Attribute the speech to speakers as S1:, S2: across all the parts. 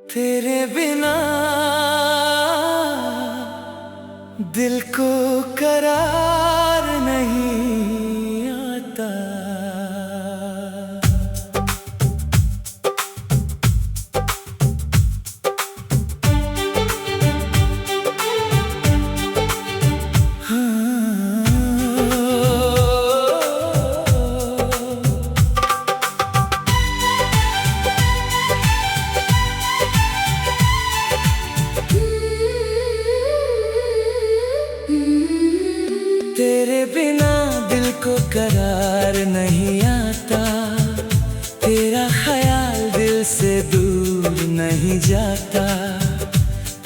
S1: तेरे बिना दिल को करार नहीं आता। तेरे बिना दिल को करार नहीं आता। तेरा ख्याल दिल से दूर नहीं जाता।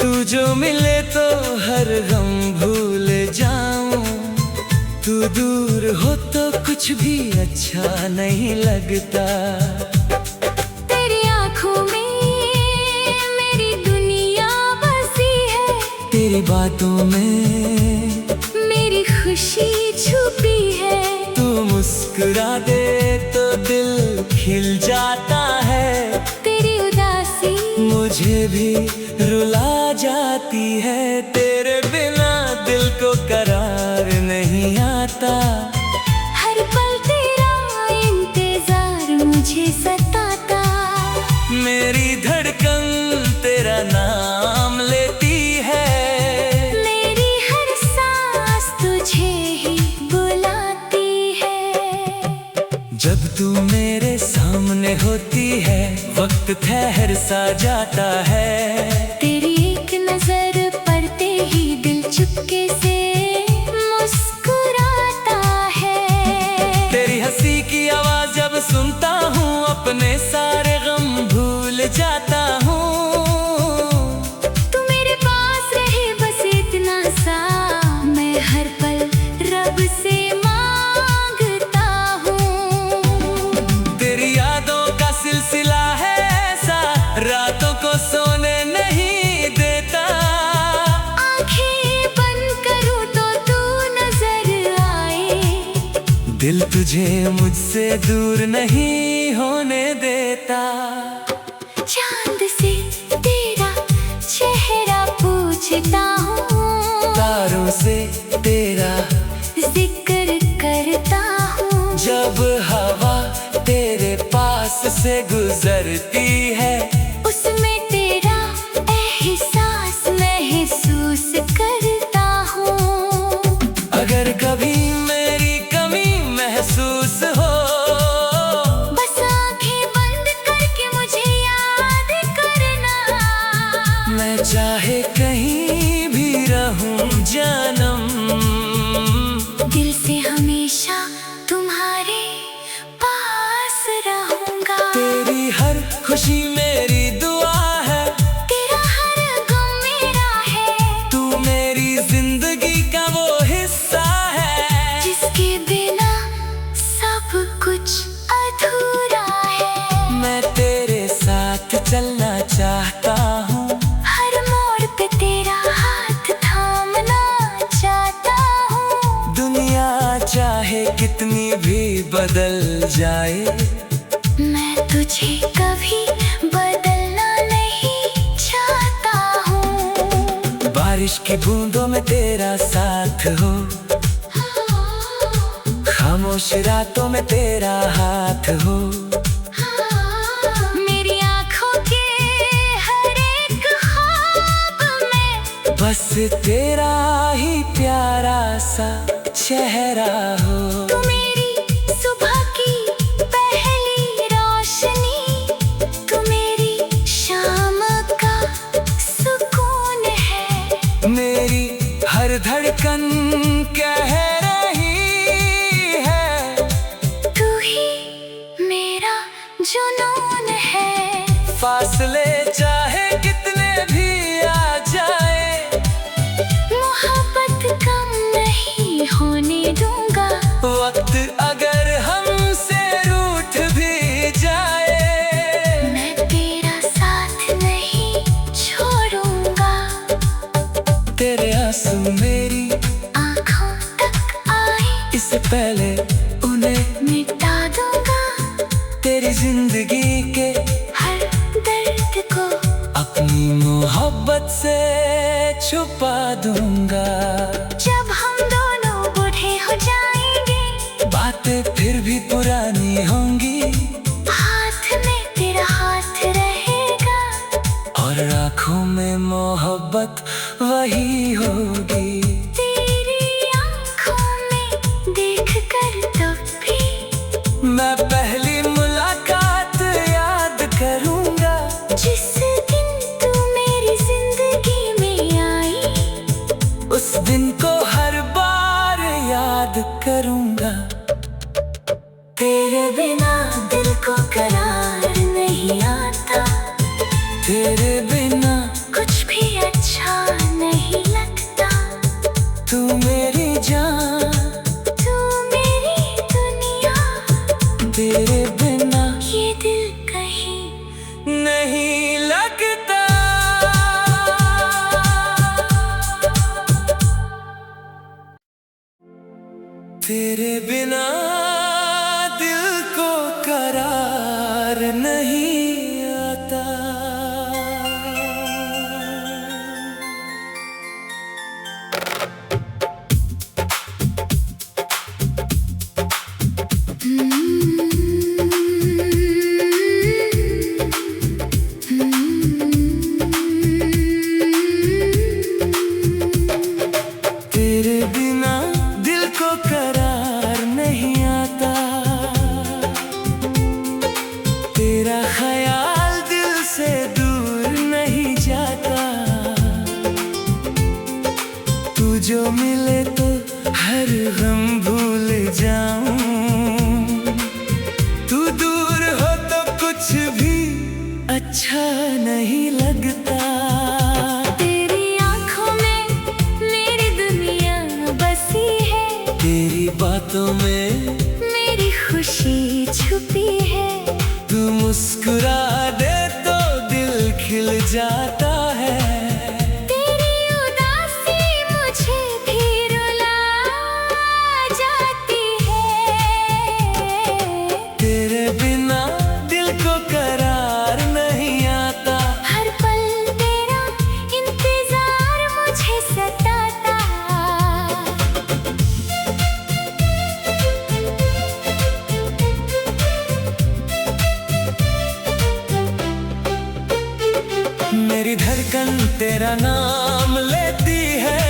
S1: तू जो मिले तो हर गम भूल जाऊं। तू दूर हो तो कुछ भी अच्छा नहीं लगता।
S2: तेरी आँखों में मेरी दुनिया बसी है।
S1: तेरी बातों में
S2: खुशी छुपी है।
S1: तू मुस्कुरा दे तो दिल खिल जाता है।
S2: तेरी उदासी
S1: मुझे भी रुला जाती है। तेरे बिना दिल को करार नहीं आता।
S2: हर पल तेरा इंतजार मुझे सताता।
S1: मेरी धड़कन तेरा नाम लेती है। जब तू मेरे सामने होती है वक्त ठहर सा जाता है।
S2: तेरी एक नजर पड़ते ही दिल चुपके से मुस्कुराता है।
S1: तेरी हंसी की आवाज जब सुनता हूँ अपने सारे गम भूल जाता हूँ।
S2: तू मेरे पास रहे बस इतना सा मैं हर पल रब से
S1: सिलसिला है ऐसा रातों को सोने नहीं देता।
S2: आंखें बंद करूं तो तू नजर आए।
S1: दिल तुझे मुझसे दूर नहीं होने देता।
S2: चांद से तेरा चेहरा पूछता हूँ।
S1: तारों से तेरा
S2: जिक्र करता हूँ।
S1: जब हवा तेरे पास से गुजरती है
S2: उसमें तेरा एहसास महसूस करता हूँ।
S1: अगर कभी मेरी कमी महसूस हो
S2: बस आंखें बंद करके मुझे याद करना।
S1: मैं चाहे कहीं भी रहूं जानम
S2: दिल से हमेशा तुम्हारे
S1: तेरी हर खुशी मेरी दुआ है।
S2: तेरा हर गम मेरा है।
S1: तू मेरी जिंदगी का वो हिस्सा है
S2: जिसके बिना सब कुछ अधूरा है।
S1: मैं तेरे साथ चलना चाहता हूँ।
S2: हर मोड़ पे तेरा हाथ थामना चाहता हूँ।
S1: दुनिया चाहे कितनी भी बदल जाए
S2: मैं तुझे कभी बदलना नहीं चाहता हूँ।
S1: बारिश की बूंदों में तेरा साथ हो। खामोश रातों में तेरा हाथ हो।
S2: मेरी आँखों के हर एक ख्वाब में
S1: बस तेरा ही प्यारा सा चेहरा हो।
S2: तू मेरी सुबह की पहली रोशनी। तू मेरी शाम का सुकून है।
S1: मेरी हर धड़कन कह रही है
S2: तू ही मेरा जुनून है।
S1: फासले चाहे कितने भी आ जाए
S2: मोहब्बत कम नहीं होने दूंगा।
S1: वक्त अगर हमसे रूठ भी जाए
S2: मैं तेरा साथ नहीं छोड़ूंगा।
S1: तेरे आंसू मेरी
S2: आँखों तक आए
S1: इससे पहले उन्हें
S2: मिटा दूंगा।
S1: तेरी जिंदगी के
S2: हर दर्द को
S1: से छुपा दूंगा।
S2: जब हम दोनों बूढ़े हो जाएंगे,
S1: बातें फिर भी पुरानी होंगी,
S2: हाथ में तेरा हाथ रहेगा
S1: और आँखों में मोहब्बत वही होगी।
S2: तेरी आँखों में देख कर तब भी
S1: मैं पहली मुलाकात याद करूंगा,
S2: जिस दिन तू मेरी जिंदगी में आई।
S1: उस दिन को हर बार याद करूंगा।
S2: तेरे बिना दिल को करार नहीं आता,
S1: तेरे बिना
S2: कुछ भी अच्छा नहीं लगता।
S1: तू मेरी जान,
S2: तू मेरी दुनिया,
S1: तेरे बिना
S2: ये दिल कहीं
S1: नहीं लगता। तेरे बिना दिल को करार नहीं आता। तेरे बिना दिल को करार नहीं आता। तेरा ख्याल दिल से दूर नहीं जाता। तू जो मिले तो हर गम भूल जाऊं। तू दूर हो तो कुछ भी अच्छा नहीं लगता।
S2: तेरी आँखों में मेरी दुनिया बसी है,
S1: तेरी बातों में
S2: मेरी खुशी छुपी है।
S1: तू मुस्कुरा दे तो दिल खिल जाता है।
S2: तेरी उदासी मुझे भी रुला जाती है।
S1: तेरे बिना दिल को करार नहीं आता।
S2: हर पल तेरा इंतजार मुझे सताता।
S1: मेरी धड़कन तेरा नाम लेती है।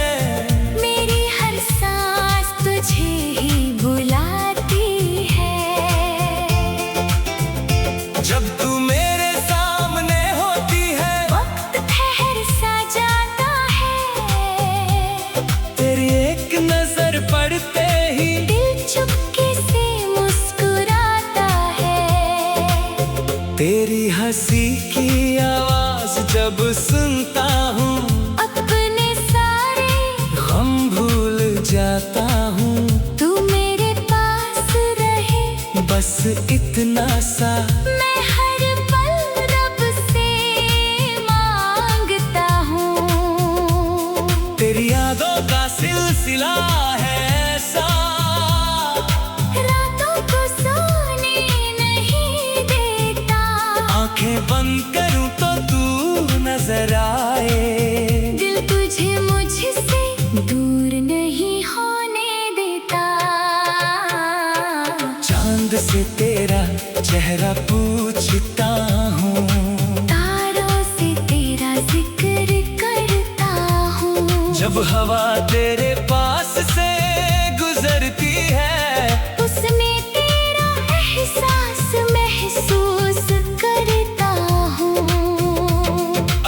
S2: मेरी हर सांस तुझे ही बुलाती है।
S1: जब तू मेरे सामने होती है,
S2: वक्त ठहर सा जाता है।
S1: तेरी एक नजर पड़ते ही
S2: दिल चुपके से मुस्कुराता है।
S1: तेरी हंसी की आवाज जब सुनता हूँ,
S2: अपने सारे
S1: गम भूल जाता हूँ।
S2: तू मेरे पास रहे,
S1: बस इतना सा
S2: मैं हर पल रब से मांगता हूँ।
S1: तेरी यादों का सिलसिला है ऐसा,
S2: रातों को सोने नहीं देता।
S1: आंखें बंद करूं तो तू नजर आए।
S2: दिल तुझे मुझसे दूर नहीं होने देता।
S1: चांद से तेरा चेहरा पूछता हूँ,
S2: तारों से तेरा जिक्र करता हूँ।
S1: जब हवा तेरे पास से गुजरती है,
S2: उसमें तेरा एहसास महसूस करता हूँ।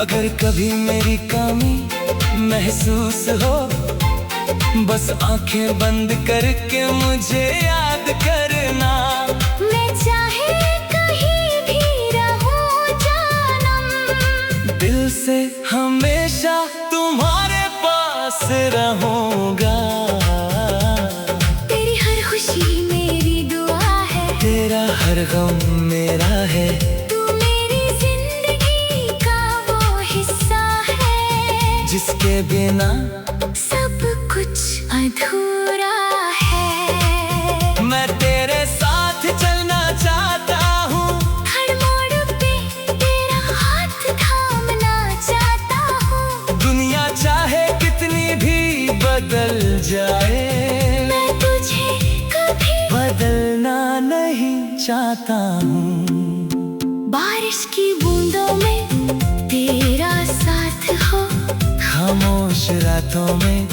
S1: अगर कभी मेरी कमी महसूस हो, बस आंखें बंद करके मुझे याद करना।
S2: मैं चाहे कहीं भी रहूं जानम,
S1: दिल से हमेशा तुम्हारे पास रहूंगा।
S2: तेरी हर खुशी मेरी दुआ है,
S1: तेरा हर गम मेरा है।
S2: तू मेरी जिंदगी का वो हिस्सा है,
S1: जिसके बिना
S2: सब कुछ अधूरा है।
S1: मैं तेरे साथ चलना चाहता हूँ,
S2: हर मोड़ पे तेरा हाथ थामना चाहता हूँ।
S1: चाहता हूँ।
S2: बारिश की बूंदों में तेरा साथ हो,
S1: खामोश रातों में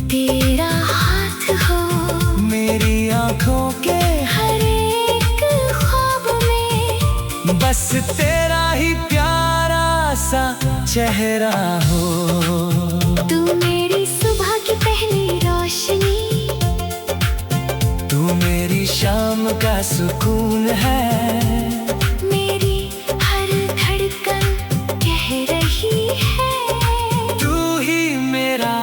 S2: तेरा हाथ हो,
S1: मेरी आँखों के
S2: हर एक ख्वाब में
S1: बस तेरा ही प्यारा सा चेहरा हो।
S2: तू मेरी सुबह की पहली रोशनी,
S1: तू मेरी शाम का सुकून है,
S2: मेरी हर धड़कन कह रही है
S1: तू ही मेरा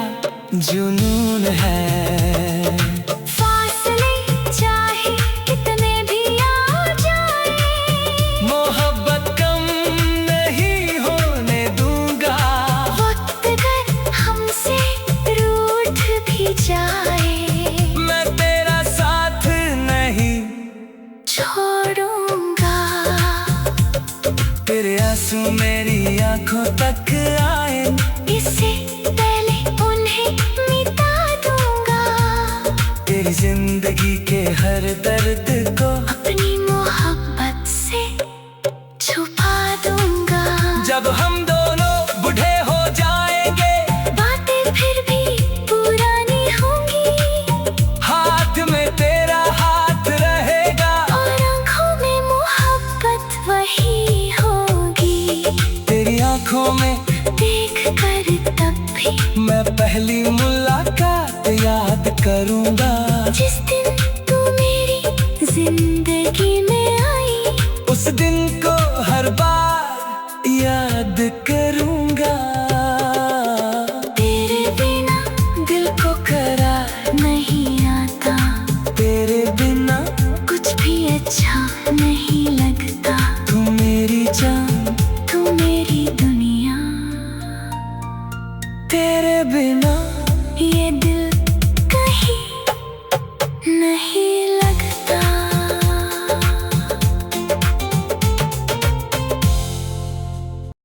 S1: जुनून है।
S2: फासले चाहे कितने भी आ जाए,
S1: मोहब्बत कम नहीं होने दूंगा,
S2: वक्त अगर हमसे रूठ भी जाए
S1: मैं तेरा साथ नहीं
S2: छोड़ूंगा।
S1: तेरे आंसू मेरी आंखों तक आए,
S2: इससे पहले उन्हें मिटा दूंगा,
S1: तेरी जिंदगी के हर दर्द को
S2: अपनी मोहब्बत से छुपा दूंगा।
S1: जब हम दोनों बूढ़े हो जाएंगे,
S2: बातें फिर भी पुरानी होंगी,
S1: हाथ में तेरा हाथ रहेगा,
S2: और आंखों में मोहब्बत वही होगी।
S1: तेरी आंखों में
S2: देख कर तब भी
S1: मैं पहली मुलाकात याद करूंगा।
S2: जिस दिन तू मेरी जिंदगी में आई,
S1: उस दिन को हर बार